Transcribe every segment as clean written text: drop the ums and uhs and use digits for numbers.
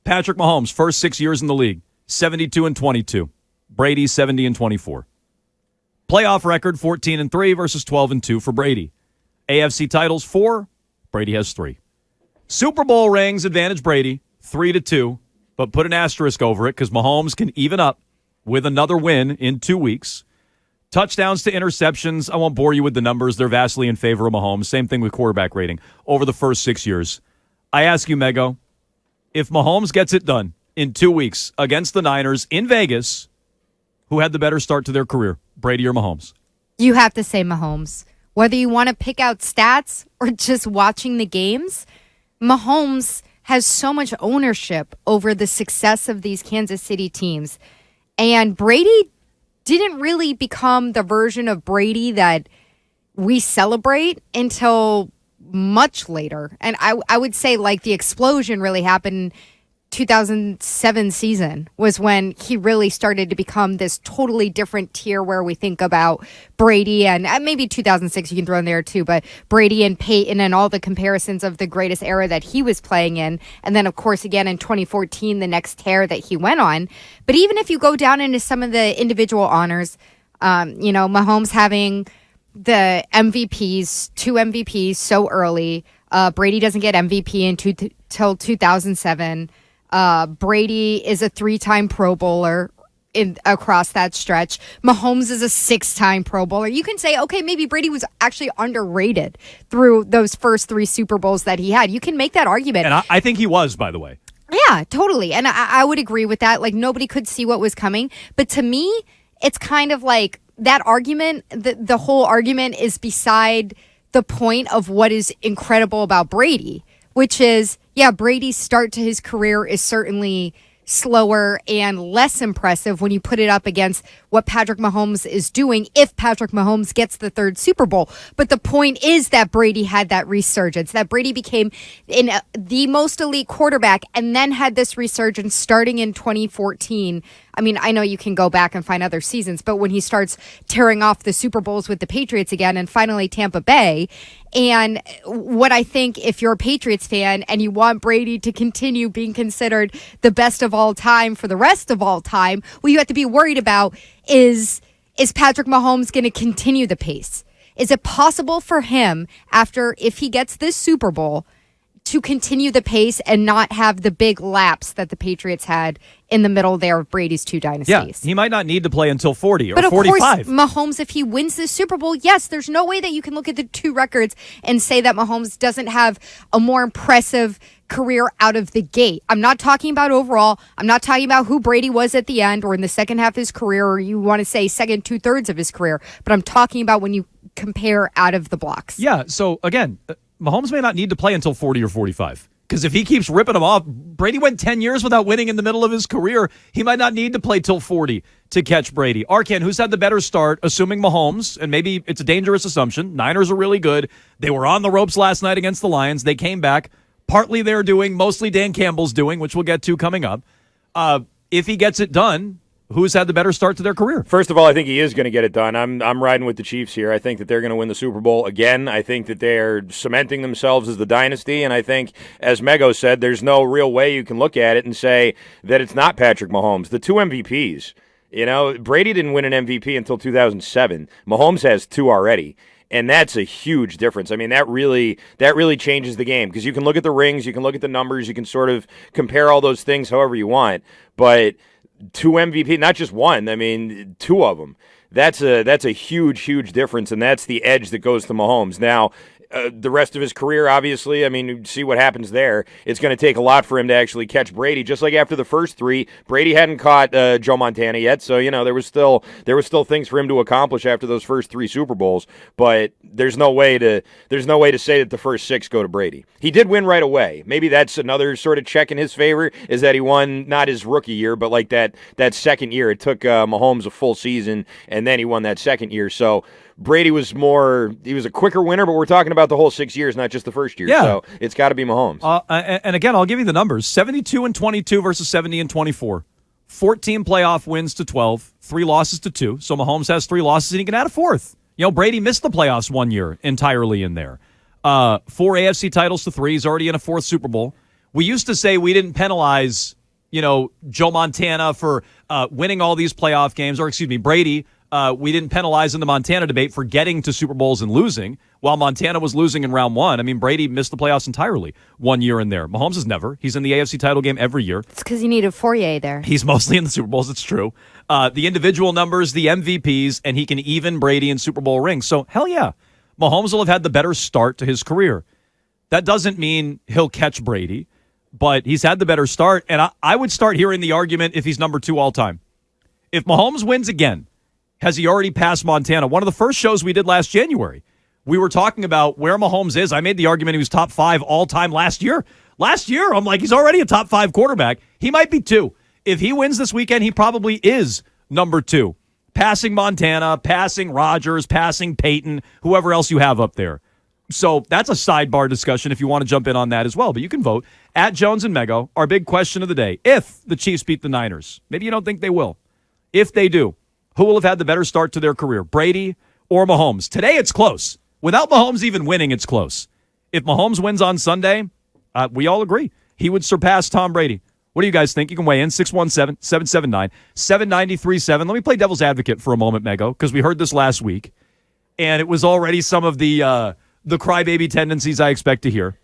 Patrick Mahomes, first 6 years in the league, 72-22. Brady, 70-24. Playoff record, 14-3 versus 12-2 for Brady. AFC titles, 4. Brady has 3. Super Bowl rings advantage Brady, 3-2, but put an asterisk over it because Mahomes can even up with another win in 2 weeks. Touchdowns to interceptions, I won't bore you with the numbers. They're vastly in favor of Mahomes. Same thing with quarterback rating over the first 6 years. I ask you, Mego, if Mahomes gets it done in 2 weeks against the Niners in Vegas, who had the better start to their career, Brady or Mahomes? You have to say Mahomes. Whether you want to pick out stats or just watching the games, Mahomes has so much ownership over the success of these Kansas City teams. And Brady didn't really become the version of Brady that we celebrate until much later. And I would say like the explosion really happened 2007 season was when he really started to become this totally different tier where we think about Brady and maybe 2006 you can throw in there too, but Brady and Peyton and all the comparisons of the greatest era that he was playing in. And then of course again in 2014, the next tear that he went on. But even if you go down into some of the individual honors, Mahomes having the MVPs, 2 MVPs so early, Brady doesn't get MVP until 2007. Brady is a 3-time Pro Bowler across that stretch. Mahomes is a 6-time Pro Bowler. You can say, okay, maybe Brady was actually underrated through those first 3 Super Bowls that he had. You can make that argument. And I think he was, by the way. Yeah, totally. And I would agree with that. Like, nobody could see what was coming. But to me, it's kind of like that argument, the whole argument is beside the point of what is incredible about Brady, which is, yeah, Brady's start to his career is certainly slower and less impressive when you put it up against what Patrick Mahomes is doing if Patrick Mahomes gets the 3rd Super Bowl. But the point is that Brady had that resurgence, that Brady became the most elite quarterback and then had this resurgence starting in 2014. I mean, I know you can go back and find other seasons, but when he starts tearing off the Super Bowls with the Patriots again and finally Tampa Bay, and what I think if you're a Patriots fan and you want Brady to continue being considered the best of all time for the rest of all time, what you have to be worried about is Patrick Mahomes going to continue the pace? Is it possible for him, if he gets this Super Bowl, to continue the pace and not have the big lapse that the Patriots had in the middle there of Brady's 2 dynasties? Yeah, he might not need to play until 40 or but 45. But of course, Mahomes, if he wins this Super Bowl, yes, there's no way that you can look at the 2 records and say that Mahomes doesn't have a more impressive career out of the gate. I'm not talking about overall. I'm not talking about who Brady was at the end or in the second half of his career, or you want to say second 2/3 of his career. But I'm talking about when you compare out of the blocks. Yeah, so again, Mahomes may not need to play until 40 or 45. Because if he keeps ripping them off, Brady went 10 years without winning in the middle of his career. He might not need to play till 40 to catch Brady. Arkan, who's had the better start, assuming Mahomes, and maybe it's a dangerous assumption. Niners are really good. They were on the ropes last night against the Lions. They came back. Partly they're doing, mostly Dan Campbell's doing, which we'll get to coming up. If he gets it done, who's had the better start to their career? First of all, I think he is going to get it done. I'm riding with the Chiefs here. I think that they're going to win the Super Bowl again. I think that they're cementing themselves as the dynasty, and I think, as Mego said, there's no real way you can look at it and say that it's not Patrick Mahomes. The 2 MVPs, Brady didn't win an MVP until 2007. Mahomes has 2 already. And that's a huge difference. I mean, that really changes the game because you can look at the rings, you can look at the numbers, you can sort of compare all those things however you want. But 2 MVP, not just 1. I mean, 2 of them. That's a huge difference, and that's the edge that goes to Mahomes. Now, the rest of his career, obviously, I mean, see what happens there. It's going to take a lot for him to actually catch Brady. Just like after the first 3, Brady hadn't caught Joe Montana yet, so there was still things for him to accomplish after those first 3 Super Bowls. But there's no way to say that the first 6 go to Brady. He did win right away. Maybe that's another sort of check in his favor is that he won not his rookie year, but like that second year. It took Mahomes a full season, and then he won that second year. So Brady was a quicker winner, but we're talking about the whole 6 years, not just the first year. Yeah. So it's got to be Mahomes. And again, I'll give you the numbers. 72-22 versus 70-24. 14 playoff wins to 12. 3 losses to 2. So Mahomes has 3 losses, and he can add a 4th. Brady missed the playoffs 1 year entirely in there. 4 AFC titles to 3. He's already in a 4th Super Bowl. We used to say we didn't penalize, Joe Montana for winning all these playoff games, or Brady. We didn't penalize in the Montana debate for getting to Super Bowls and losing, while Montana was losing in round one. I mean, Brady missed the playoffs entirely 1 year in there. Mahomes has never. He's in the AFC title game every year. It's because you needed Fourier there. He's mostly in the Super Bowls, it's true. The individual numbers, the MVPs, and he can even Brady in Super Bowl rings. So, hell yeah, Mahomes will have had the better start to his career. That doesn't mean he'll catch Brady, but he's had the better start, and I would start hearing the argument if he's number 2 all time. If Mahomes wins again, has he already passed Montana? One of the first shows we did last January, we were talking about where Mahomes is. I made the argument he was top 5 all time last year. Last year, I'm like, he's already a top 5 quarterback. He might be 2. If he wins this weekend, he probably is number 2. Passing Montana, passing Rodgers, passing Peyton, whoever else you have up there. So that's a sidebar discussion if you want to jump in on that as well. But you can vote at Jones and Mego. Our big question of the day: if the Chiefs beat the Niners, maybe you don't think they will. If they do, who will have had the better start to their career, Brady or Mahomes? Today it's close. Without Mahomes even winning, it's close. If Mahomes wins on Sunday, we all agree he would surpass Tom Brady. What do you guys think? You can weigh in 617-779-7937. Let me play devil's advocate for a moment, Mego, because we heard this last week, and it was already some of the crybaby tendencies I expect to hear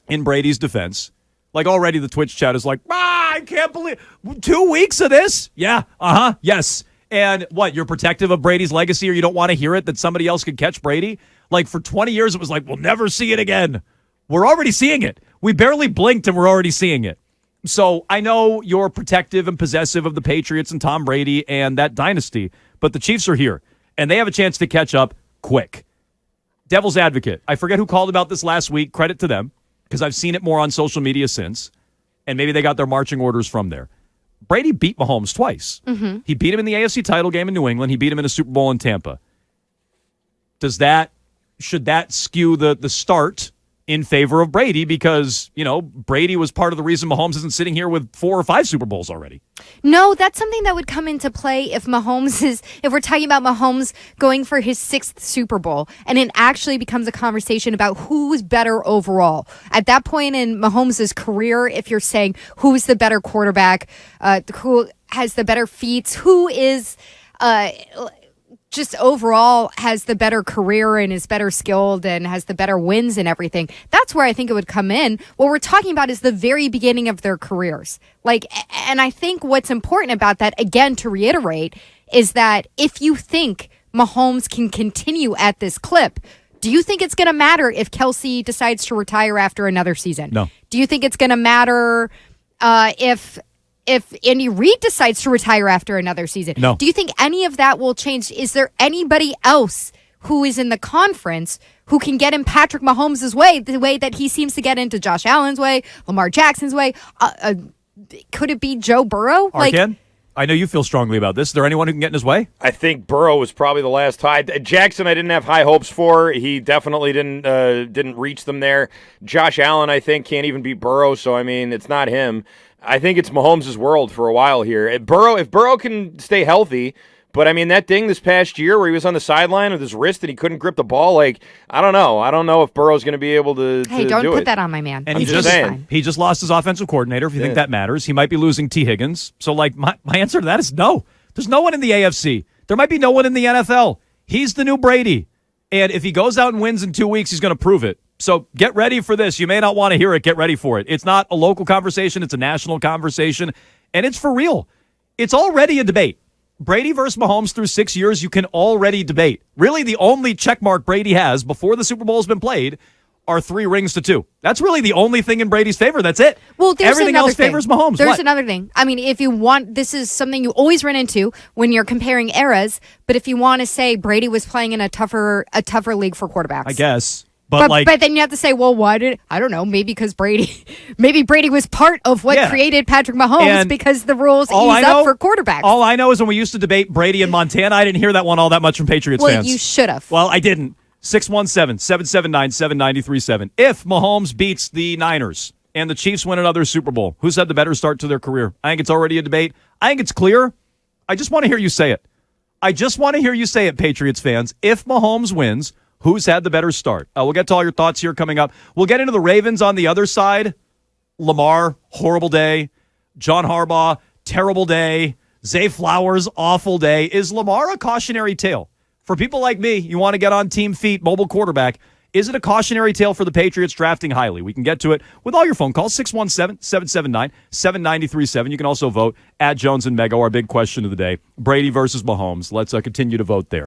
in Brady's defense. Like already the Twitch chat is like, I can't believe 2 weeks of this? Yeah, yes. And what, you're protective of Brady's legacy, or you don't want to hear it that somebody else could catch Brady? Like for 20 years it was like, we'll never see it again. We're already seeing it. We barely blinked and we're already seeing it. So I know you're protective and possessive of the Patriots and Tom Brady and that dynasty, but the Chiefs are here, and they have a chance to catch up quick. Devil's advocate. I forget who called about this last week. Credit to them, because I've seen it more on social media since, and maybe they got their marching orders from there. Brady beat Mahomes twice. Mm-hmm. He beat him in the AFC title game in New England. He beat him in a Super Bowl in Tampa. Should that skew the start in favor of Brady, because, Brady was part of the reason Mahomes isn't sitting here with 4 or 5 Super Bowls already? No, that's something that would come into play if we're talking about Mahomes going for his 6th Super Bowl, and it actually becomes a conversation about who's better overall. At that point in Mahomes' career, if you're saying who's the better quarterback, who has the better feats, who is just overall has the better career and is better skilled and has the better wins and everything, that's where I think it would come in. What we're talking about is the very beginning of their careers. And I think what's important about that, again, to reiterate, is that if you think Mahomes can continue at this clip, do you think it's going to matter if Kelsey decides to retire after another season? No. Do you think it's going to matter if Andy Reid decides to retire after another season? No. Do you think any of that will change? Is there anybody else who is in the conference who can get in Patrick Mahomes' way, the way that he seems to get into Josh Allen's way, Lamar Jackson's way? Could it be Joe Burrow? Arcan? I know you feel strongly about this. Is there anyone who can get in his way? I think Burrow was probably the last high. Jackson, I didn't have high hopes for. He definitely didn't reach them there. Josh Allen, I think, can't even beat Burrow, so, I mean, it's not him. I think it's Mahomes' world for a while here. If Burrow can stay healthy, but I mean that thing this past year where he was on the sideline with his wrist and he couldn't grip the ball, I don't know. I don't know if Burrow's going to be able to Hey, don't do put it. that on my man. And he just lost his offensive coordinator, if you think that matters. He might be losing T. Higgins. So my answer to that is no. There's no one in the AFC. There might be no one in the NFL. He's the new Brady. And if he goes out and wins in 2 weeks, he's going to prove it. So get ready for this. You may not want to hear it. Get ready for it. It's not a local conversation. It's a national conversation. And it's for real. It's already a debate. Brady versus Mahomes through 6 years, you can already debate. Really, the only checkmark Brady has before the Super Bowl has been played are 3 rings to 2. That's really the only thing in Brady's favor. That's it. Well, there's everything another else favors Mahomes. There's What? another thing. I mean, if you want, this is something you always run into when you're comparing eras. But if you want to say Brady was playing in a tougher league for quarterbacks, I guess. But then you have to say, well, why did, I don't know, maybe because Brady was part of what created Patrick Mahomes, And because the rules ease up for quarterbacks. All I know is when we used to debate Brady and Montana, I didn't hear that one all that much from Patriots fans. Well, you should have. Well, I didn't. 617-779-7937. If Mahomes beats the Niners and the Chiefs win another Super Bowl, who's had the better start to their career? I think it's already a debate. I think it's clear. I just want to hear you say it. Patriots fans. If Mahomes wins, who's had the better start? We'll get to all your thoughts here coming up. We'll get into the Ravens on the other side. Lamar, horrible day. John Harbaugh, terrible day. Zay Flowers, awful day. Is Lamar a cautionary tale? For people like me, you want to get on team feet, mobile quarterback. Is it a cautionary tale for the Patriots drafting highly? We can get to it with all your phone calls, 617-779-7937. You can also vote at Jones and Mego, our big question of the day. Brady versus Mahomes. Let's continue to vote there.